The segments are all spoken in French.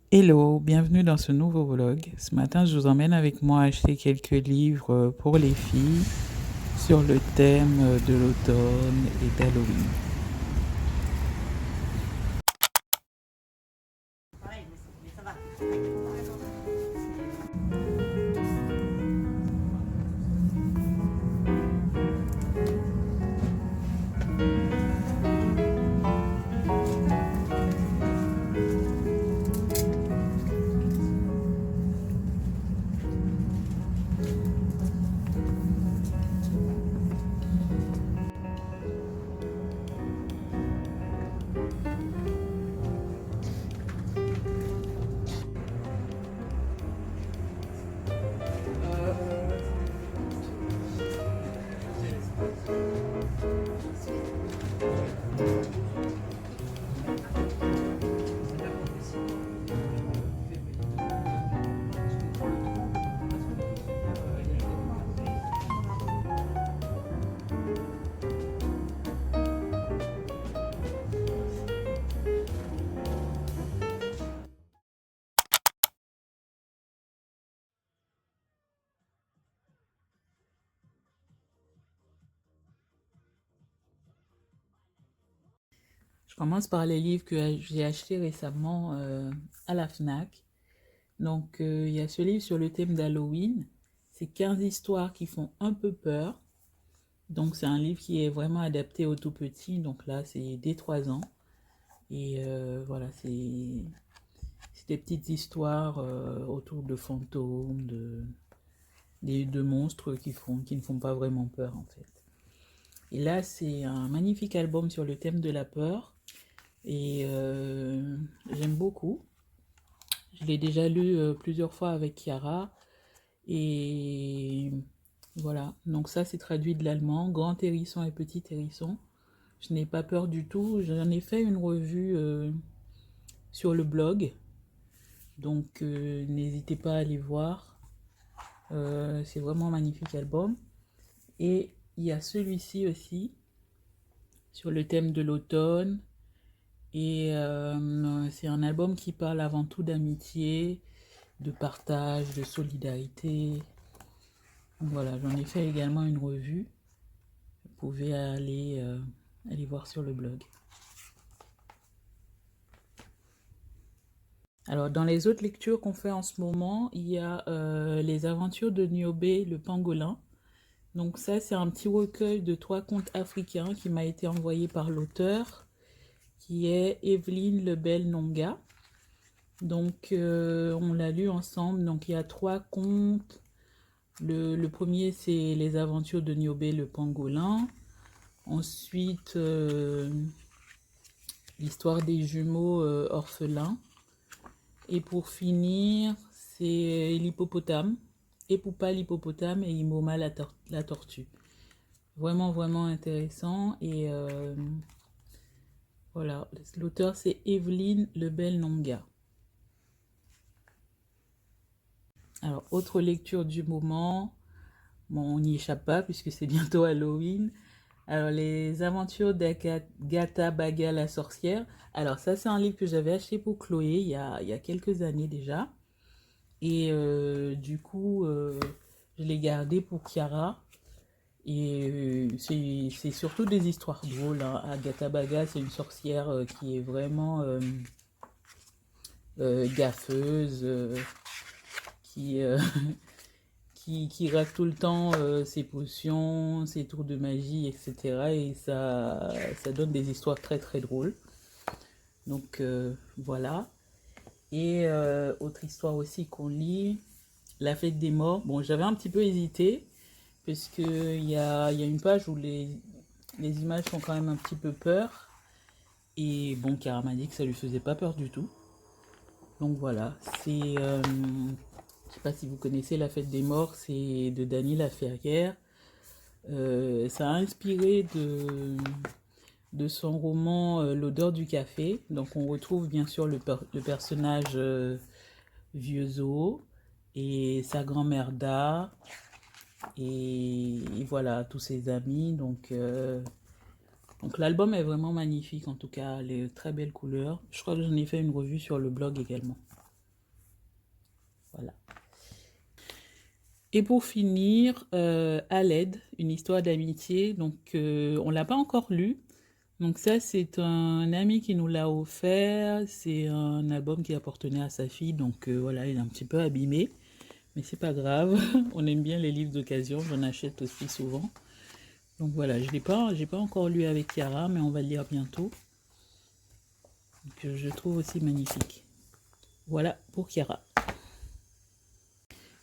Hello, bienvenue dans ce nouveau vlog. Ce matin, je vous emmène avec moi acheter quelques livres pour les filles sur le thème de l'automne et d'Halloween. Je commence par les livres que j'ai achetés récemment à la FNAC. Donc, il y a ce livre sur le thème d'Halloween. C'est 15 histoires qui font un peu peur. Donc, c'est un livre qui est vraiment adapté aux tout petits. Donc là, c'est dès 3 ans. Et voilà, c'est des petites histoires autour de fantômes, de monstres qui ne font pas vraiment peur en fait. Et là, c'est un magnifique album sur le thème de la peur. Et j'aime beaucoup. Je l'ai déjà lu plusieurs fois avec Chiara. Et voilà, donc ça c'est traduit de l'allemand, Grand Hérisson et Petit Hérisson. Je n'ai pas peur du tout. J'en ai fait une revue sur le blog. Donc n'hésitez pas à aller voir. C'est vraiment un magnifique album. Et il y a celui-ci aussi, sur le thème de l'automne. Et c'est un album qui parle avant tout d'amitié, de partage, de solidarité. Voilà, j'en ai fait également une revue. Vous pouvez aller voir sur le blog. Alors, dans les autres lectures qu'on fait en ce moment, il y a Les aventures de Niobé le pangolin. Donc ça, c'est un petit recueil de 3 contes africains qui m'a été envoyé par l'auteur, qui est Evelyne Lebel Nonga. Donc on l'a lu ensemble. Donc il y a 3 contes. Le premier, c'est Les aventures de Niobé le pangolin. Ensuite, l'histoire des jumeaux orphelins. Et pour finir, c'est l'hippopotame. Epoupa l'hippopotame et Imoma la tortue. Vraiment, vraiment intéressant. Et voilà, l'auteur c'est Evelyne Lebel Nonga. Alors, autre lecture du moment. Bon, on n'y échappe pas puisque c'est bientôt Halloween. Alors, les aventures d'Agatha Baga la sorcière. Alors, ça, c'est un livre que j'avais acheté pour Chloé il y a quelques années déjà. Et du coup, je l'ai gardé pour Chiara. Et c'est surtout des histoires drôles, hein. Agatha Baga, c'est une sorcière qui est vraiment gaffeuse, qui, qui rate tout le temps ses potions, ses tours de magie, etc. Et ça donne des histoires très très drôles. Donc voilà. Et autre histoire aussi qu'on lit, La fête des morts. Bon, j'avais un petit peu hésité, parce qu'il y a une page où les images font quand même un petit peu peur. Et bon, Cara m'a dit que ça lui faisait pas peur du tout. Donc voilà, c'est... je sais pas si vous connaissez La fête des morts, c'est de Dany Laferrière. Ça a inspiré de son roman L'odeur du café. Donc on retrouve bien sûr le personnage Vieux Zo et sa grand-mère Da. Et voilà, tous ses amis. Donc l'album est vraiment magnifique, en tout cas, les très belles couleurs. Je crois que j'en ai fait une revue sur le blog également. Voilà. Et pour finir, À l'aide, une histoire d'amitié. Donc, on ne l'a pas encore lu. Donc ça, c'est un ami qui nous l'a offert. C'est un album qui appartenait à sa fille. Donc voilà, il est un petit peu abîmé. Mais c'est pas grave. On aime bien les livres d'occasion. J'en achète aussi souvent. Donc voilà, j'ai pas encore lu avec Chiara, mais on va le lire bientôt. Que je trouve aussi magnifique. Voilà pour Chiara.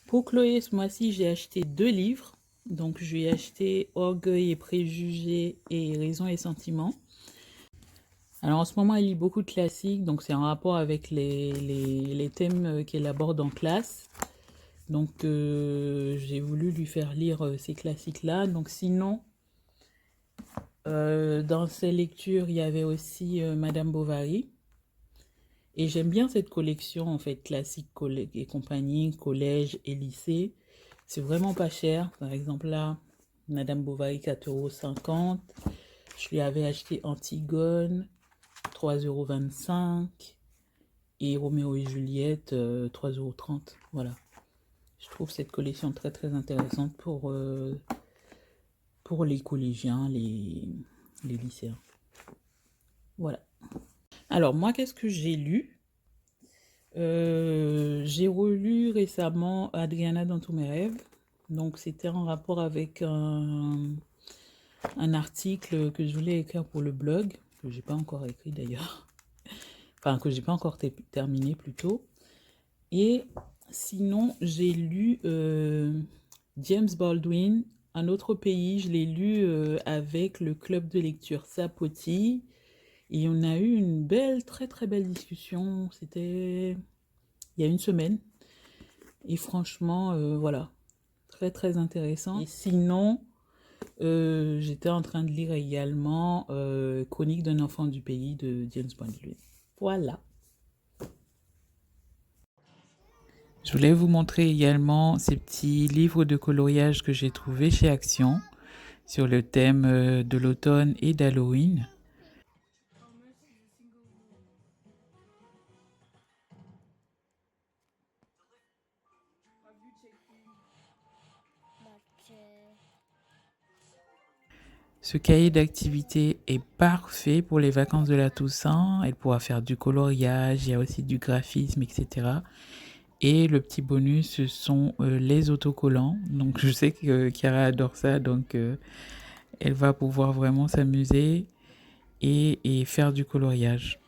Pour Chloé, ce mois-ci, j'ai acheté 2 livres. Donc, je lui ai acheté Orgueil et préjugés et Raison et sentiments. Alors, en ce moment, elle lit beaucoup de classiques. Donc, c'est en rapport avec les thèmes qu'elle aborde en classe. Donc, j'ai voulu lui faire lire ces classiques-là. Donc, sinon, dans ses lectures, il y avait aussi Madame Bovary. Et j'aime bien cette collection, en fait, classique et compagnie, collège et lycée. C'est vraiment pas cher. Par exemple, là, Madame Bovary, 4,50 €. Je lui avais acheté Antigone, 3,25 €. Et Roméo et Juliette, 3,30 €. Voilà. Je trouve cette collection très, très intéressante pour les collégiens, les lycéens. Voilà. Alors, moi, qu'est-ce que j'ai lu? J'ai relu récemment Adriana dans tous mes rêves. Donc, c'était en rapport avec un article que je voulais écrire pour le blog, que j'ai pas encore écrit d'ailleurs. Enfin, que j'ai pas encore terminé plutôt. Et sinon, j'ai lu James Baldwin, Un autre pays. Je l'ai lu avec le club de lecture Sapoti. Et on a eu une belle, très très belle discussion. C'était il y a une semaine. Et franchement, voilà, très très intéressant. Et sinon, j'étais en train de lire également Chronique d'un enfant du pays de James Baldwin. Voilà. Je voulais vous montrer également ces petits livres de coloriage que j'ai trouvés chez Action sur le thème de l'automne et d'Halloween. Ce cahier d'activité est parfait pour les vacances de la Toussaint. Elle pourra faire du coloriage, il y a aussi du graphisme, etc. Et le petit bonus, ce sont les autocollants. Donc je sais que Chiara adore ça, donc elle va pouvoir vraiment s'amuser et faire du coloriage.